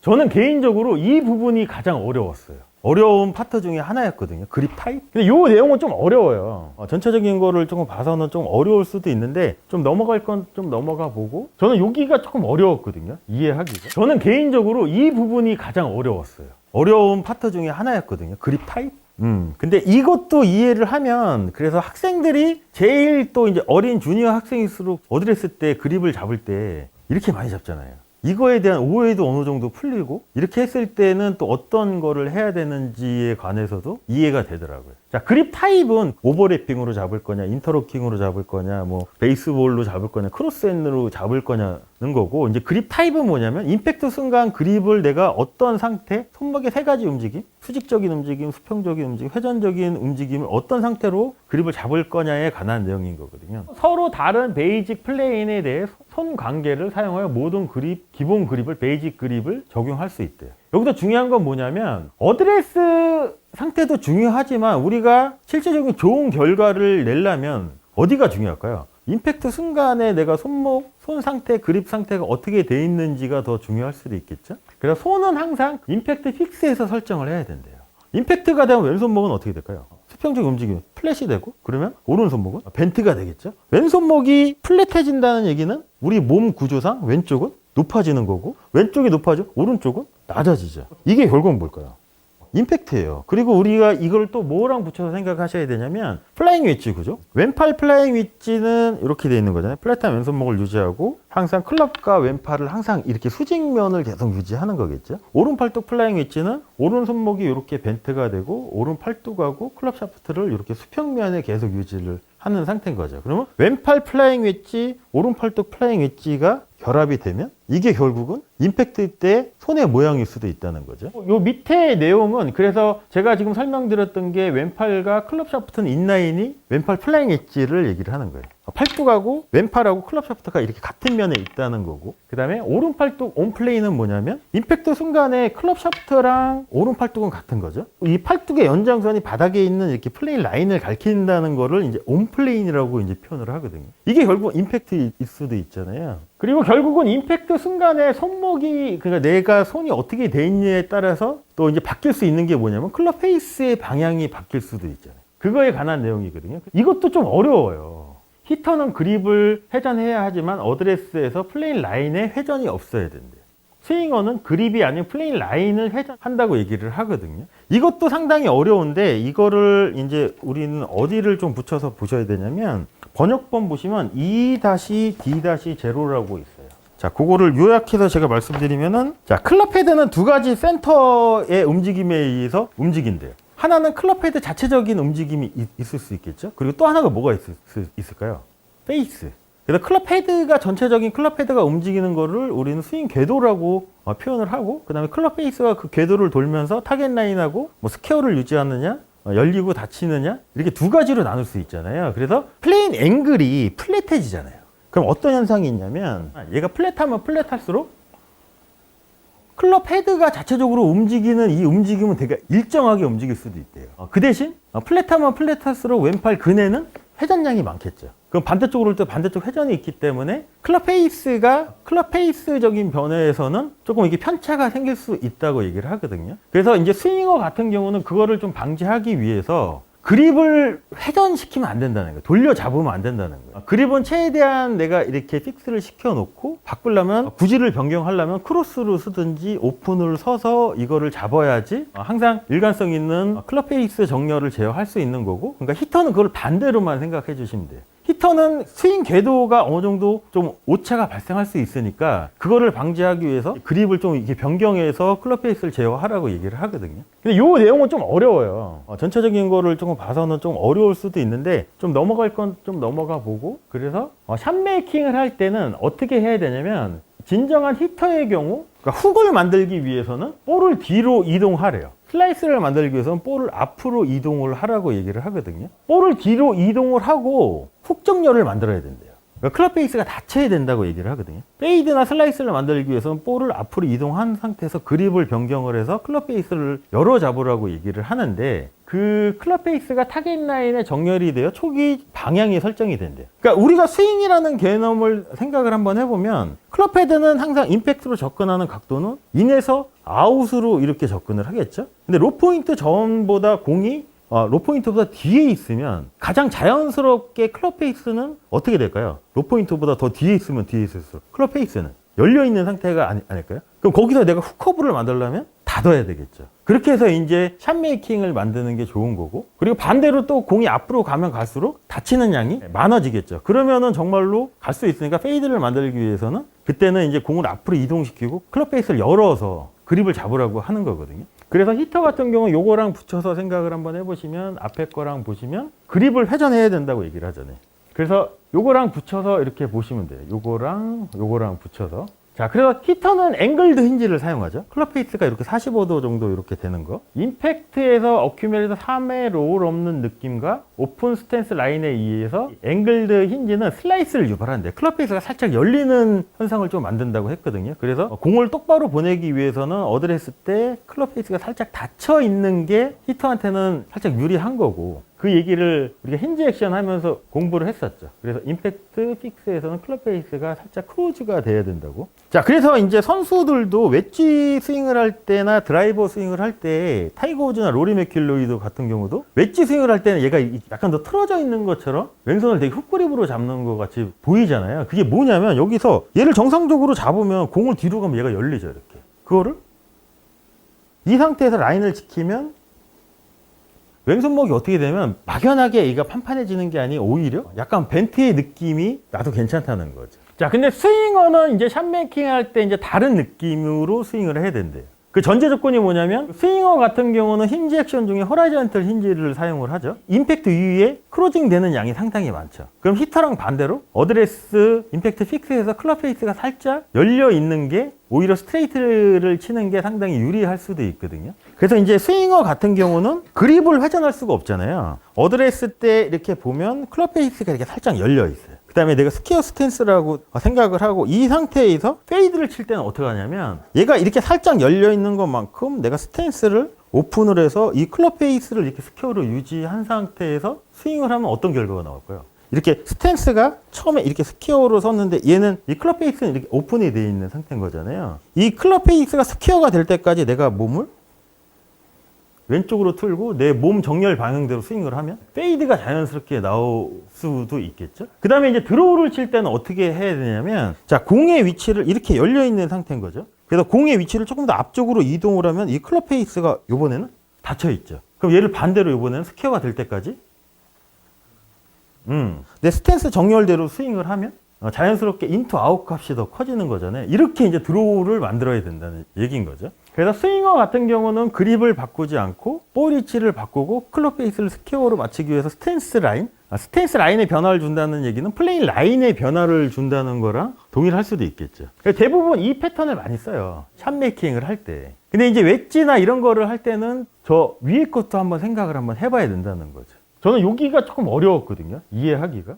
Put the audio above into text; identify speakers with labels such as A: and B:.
A: 저는 개인적으로 이 부분이 가장 어려웠어요. 어려운 파트 중에 하나였거든요. 그립 타입. 근데 이 내용은 좀 어려워요. 전체적인 거를 조금 봐서는 좀 어려울 수도 있는데 좀 넘어갈 건 좀 넘어가 보고, 저는 여기가 조금 어려웠거든요. 이해하기가. 저는 개인적으로 이 부분이 가장 어려웠어요. 어려운 파트 중에 하나였거든요. 그립 타입. 근데 이것도 이해를 하면, 그래서 학생들이 제일 또 이제 어린 주니어 학생일수록 어드레스 때 그립을 잡을 때 이렇게 많이 잡잖아요. 이거에 대한 오해도 어느 정도 풀리고, 이렇게 했을 때는 또 어떤 거를 해야 되는지에 관해서도 이해가 되더라고요. 자, 그립 타입은 오버래핑으로 잡을 거냐, 인터로킹으로 잡을 거냐, 뭐 베이스볼로 잡을 거냐, 크로스핸드로 잡을 거냐는 거고, 이제 그립 타입은 뭐냐면 임팩트 순간 그립을 내가 어떤 상태, 손목의 세 가지 움직임, 수직적인 움직임, 수평적인 움직임, 회전적인 움직임을 어떤 상태로 그립을 잡을 거냐에 관한 내용인 거거든요. 서로 다른 베이직 플레인에 대해 손 관계를 사용하여 모든 그립, 기본 그립을, 베이직 그립을 적용할 수 있대요. 여기서 중요한 건 뭐냐면, 어드레스 상태도 중요하지만 우리가 실질적인 좋은 결과를 내려면 어디가 중요할까요? 임팩트 순간에 내가 손목, 손 상태, 그립 상태가 어떻게 돼 있는지가 더 중요할 수도 있겠죠? 그래서 손은 항상 임팩트 픽스에서 설정을 해야 된대요. 임팩트가 되면 왼손목은 어떻게 될까요? 수평적인 움직임, 플랫이 되고, 그러면 오른손목은 벤트가 되겠죠? 왼손목이 플랫해진다는 얘기는 우리 몸 구조상 왼쪽은 높아지는 거고, 왼쪽이 높아져, 오른쪽은 낮아지죠. 이게 결국은 뭘까요? 임팩트예요. 그리고 우리가 이걸 또 뭐랑 붙여서 생각하셔야 되냐면, 플라잉 웨지, 그죠? 왼팔 플라잉 웨지는 이렇게 되어 있는 거잖아요. 플랫한 왼손목을 유지하고 항상 클럽과 왼팔을 항상 이렇게 수직면을 계속 유지하는 거겠죠. 오른팔뚝 플라잉 웨지는 오른손목이 이렇게 벤트가 되고, 오른팔뚝하고 클럽 샤프트를 이렇게 수평면에 계속 유지를 하는 상태인 거죠. 그러면 왼팔 플라잉 웨지, 오른팔뚝 플라잉 웨지가 결합이 되면 이게 결국은 임팩트 때 손의 모양일 수도 있다는 거죠. 요 밑에 내용은, 그래서 제가 지금 설명드렸던 게 왼팔과 클럽 샤프트는 인라인이 왼팔 플라잉 웨지를 얘기를 하는 거예요. 팔뚝하고 왼팔하고 클럽 샤프트가 이렇게 같은 면에 있다는 거고, 그 다음에 오른팔뚝 온플레이는 뭐냐면 임팩트 순간에 클럽 샤프트랑 오른팔뚝은 같은 거죠. 이 팔뚝의 연장선이 바닥에 있는 이렇게 플레인 라인을 가리킨다는 거를 이제 온플레인이라고 이제 표현을 하거든요. 이게 결국 임팩트일 수도 있잖아요. 그리고 결국은 임팩트 순간에 손목이, 그러니까 내가 손이 어떻게 돼 있느냐에 따라서 또 이제 바뀔 수 있는 게 뭐냐면 클럽 페이스의 방향이 바뀔 수도 있잖아요. 그거에 관한 내용이거든요. 이것도 좀 어려워요. 히터는 그립을 회전해야 하지만 어드레스에서 플레인 라인에 회전이 없어야 된대요. 스윙어는 그립이 아닌 플레인 라인을 회전한다고 얘기를 하거든요. 이것도 상당히 어려운데, 이거를 이제 우리는 어디를 좀 붙여서 보셔야 되냐면, 번역본 보시면 E-D-0라고 있어요. 자, 그거를 요약해서 제가 말씀드리면은, 자, 클럽 헤드는 두 가지 센터의 움직임에 의해서 움직인대요. 하나는 클럽 헤드 자체적인 움직임이 있을 수 있겠죠. 그리고 또 하나가 뭐가 있을까요? 페이스. 그래서 클럽 헤드가, 전체적인 클럽 헤드가 움직이는 거를 우리는 스윙 궤도라고 표현을 하고, 그 다음에 클럽 페이스가 그 궤도를 돌면서 타겟 라인하고 뭐 스퀘어를 유지하느냐, 열리고 닫히느냐, 이렇게 두 가지로 나눌 수 있잖아요. 그래서 플레인 앵글이 플랫해지잖아요. 그럼 어떤 현상이 있냐면, 얘가 플랫하면 플랫할수록 클럽 헤드가 자체적으로 움직이는 이 움직임은 되게 일정하게 움직일 수도 있대요. 그 대신 플랫하면 플랫할수록 왼팔 근에는 회전량이 많겠죠. 그럼 반대쪽으로 올 때 반대쪽 회전이 있기 때문에 클럽 페이스적인 변화에서는 조금 이게 편차가 생길 수 있다고 얘기를 하거든요. 그래서 이제 스윙어 같은 경우는 그거를 좀 방지하기 위해서 그립을 회전시키면 안 된다는 거예요. 돌려 잡으면 안 된다는 거예요. 그립은 최대한 내가 이렇게 픽스를 시켜놓고, 바꾸려면, 구질을 변경하려면 크로스로 쓰든지 오픈을 서서 이거를 잡아야지 항상 일관성 있는 클럽 페이스 정렬을 제어할 수 있는 거고, 그러니까 히터는 그걸 반대로만 생각해 주시면 돼요. 히터는 스윙 궤도가 어느 정도 좀 오차가 발생할 수 있으니까 그거를 방지하기 위해서 그립을 좀 이렇게 변경해서 클럽 페이스를 제어하라고 얘기를 하거든요. 근데 이 내용은 좀 어려워요. 전체적인 거를 조금 봐서는 좀 어려울 수도 있는데, 좀 넘어갈 건 좀 넘어가 보고, 그래서 샷 메이킹을 할 때는 어떻게 해야 되냐면, 진정한 히터의 경우, 그러니까 훅을 만들기 위해서는 볼을 뒤로 이동하래요. 슬라이스를 만들기 위해서는 볼을 앞으로 이동을 하라고 얘기를 하거든요. 볼을 뒤로 이동을 하고 훅 정렬을 만들어야 된대요. 그러니까 클럽 페이스가 닫혀야 된다고 얘기를 하거든요. 페이드나 슬라이스를 만들기 위해서는 볼을 앞으로 이동한 상태에서 그립을 변경을 해서 클럽 페이스를 열어 잡으라고 얘기를 하는데, 그 클럽 페이스가 타겟 라인에 정렬이 되어 초기 방향이 설정이 된대요. 그러니까 우리가 스윙이라는 개념을 생각을 한번 해보면, 클럽 헤드는 항상 임팩트로 접근하는 각도는 인에서 아웃으로 이렇게 접근을 하겠죠. 근데 로포인트 전보다 공이 로포인트보다 뒤에 있으면 가장 자연스럽게 클럽 페이스는 어떻게 될까요? 로포인트보다 더 뒤에 있으면 뒤에 있을수록 클럽 페이스는 열려있는 상태가 아닐까요? 그럼 거기서 내가 훅커브를 만들려면 닫아야 되겠죠. 그렇게 해서 이제 샷 메이킹을 만드는 게 좋은 거고, 그리고 반대로 또 공이 앞으로 가면 갈수록 닫히는 양이 많아지겠죠. 그러면은 정말로 갈 수 있으니까 페이드를 만들기 위해서는 그때는 이제 공을 앞으로 이동시키고 클럽 페이스를 열어서 그립을 잡으라고 하는 거거든요. 그래서 히터 같은 경우 요거랑 붙여서 생각을 한번 해보시면, 앞에 거랑 보시면 그립을 회전해야 된다고 얘기를 하잖아요. 그래서 요거랑 붙여서 이렇게 보시면 돼요. 요거랑 붙여서. 자, 그래서 히터는 앵글드 힌지를 사용하죠. 클럽 페이스가 이렇게 45도 정도 이렇게 되는 거. 임팩트에서 어큐뮬에서 3회 롤 없는 느낌과 오픈 스탠스 라인에 의해서 앵글드 힌지는 슬라이스를 유발하는데, 클럽 페이스가 살짝 열리는 현상을 좀 만든다고 했거든요. 그래서 공을 똑바로 보내기 위해서는 어드레스 때 클럽 페이스가 살짝 닫혀 있는 게 히터한테는 살짝 유리한 거고, 그 얘기를 우리가 힌지 액션 하면서 공부를 했었죠. 그래서 임팩트 픽스에서는 클럽 페이스가 살짝 크로즈가 돼야 된다고. 자, 그래서 이제 선수들도 웨지 스윙을 할 때나 드라이버 스윙을 할 때, 타이거 우즈나 로리 맥킬로이드 같은 경우도 웨지 스윙을 할 때는 얘가 약간 더 틀어져 있는 것처럼 왼손을 되게 훅그립으로 잡는 것 같이 보이잖아요. 그게 뭐냐면, 여기서 얘를 정상적으로 잡으면 공을 뒤로 가면 얘가 열리죠, 이렇게. 그거를 이 상태에서 라인을 지키면 왼손목이 어떻게 되면 막연하게 얘가 판판해지는 게 아니고 오히려 약간 벤트의 느낌이 나도 괜찮다는 거죠. 자, 근데 스윙어는 이제 샷메이킹 할 때 이제 다른 느낌으로 스윙을 해야 된대요. 그 전제 조건이 뭐냐면, 스윙어 같은 경우는 힌지 액션 중에 호라이전털 힌지를 사용을 하죠. 임팩트 이후에 크로징 되는 양이 상당히 많죠. 그럼 히터랑 반대로 어드레스 임팩트 픽스에서 클럽 페이스가 살짝 열려 있는 게 오히려 스트레이트를 치는 게 상당히 유리할 수도 있거든요. 그래서 이제 스윙어 같은 경우는 그립을 회전할 수가 없잖아요. 어드레스 때 이렇게 보면 클럽 페이스가 이렇게 살짝 열려 있어요. 그 다음에 내가 스퀘어 스탠스라고 생각을 하고, 이 상태에서 페이드를 칠 때는 어떻게 하냐면, 얘가 이렇게 살짝 열려 있는 것만큼 내가 스탠스를 오픈을 해서 이 클럽 페이스를 이렇게 스퀘어로 유지한 상태에서 스윙을 하면 어떤 결과가 나올까요? 이렇게 스탠스가 처음에 이렇게 스퀘어로 섰는데, 얘는 이 클럽 페이스는 이렇게 오픈이 되어 있는 상태인 거잖아요. 이 클럽 페이스가 스퀘어가 될 때까지 내가 몸을 왼쪽으로 틀고 내 몸 정렬 방향대로 스윙을 하면 페이드가 자연스럽게 나올 수도 있겠죠. 그 다음에 이제 드로우를 칠 때는 어떻게 해야 되냐면, 자, 공의 위치를 이렇게 열려 있는 상태인 거죠. 그래서 공의 위치를 조금 더 앞쪽으로 이동을 하면 이 클럽 페이스가 요번에는 닫혀 있죠. 그럼 얘를 반대로 요번에는 스퀘어가 될 때까지 내 스탠스 정렬대로 스윙을 하면 자연스럽게 인투 아웃 값이 더 커지는 거잖아요. 이렇게 이제 드로우를 만들어야 된다는 얘기인 거죠. 그래서 스윙어 같은 경우는 그립을 바꾸지 않고 볼 위치를 바꾸고 클럽 페이스를 스퀘어로 맞추기 위해서 스탠스 라인에 변화를 준다는 얘기는 플레이 라인에 변화를 준다는 거랑 동일할 수도 있겠죠. 대부분 이 패턴을 많이 써요, 샷 메이킹을 할 때. 근데 이제 웨지나 이런 거를 할 때는 저 위에 것도 한번 생각을 한번 해봐야 된다는 거죠. 저는 여기가 조금 어려웠거든요, 이해하기가.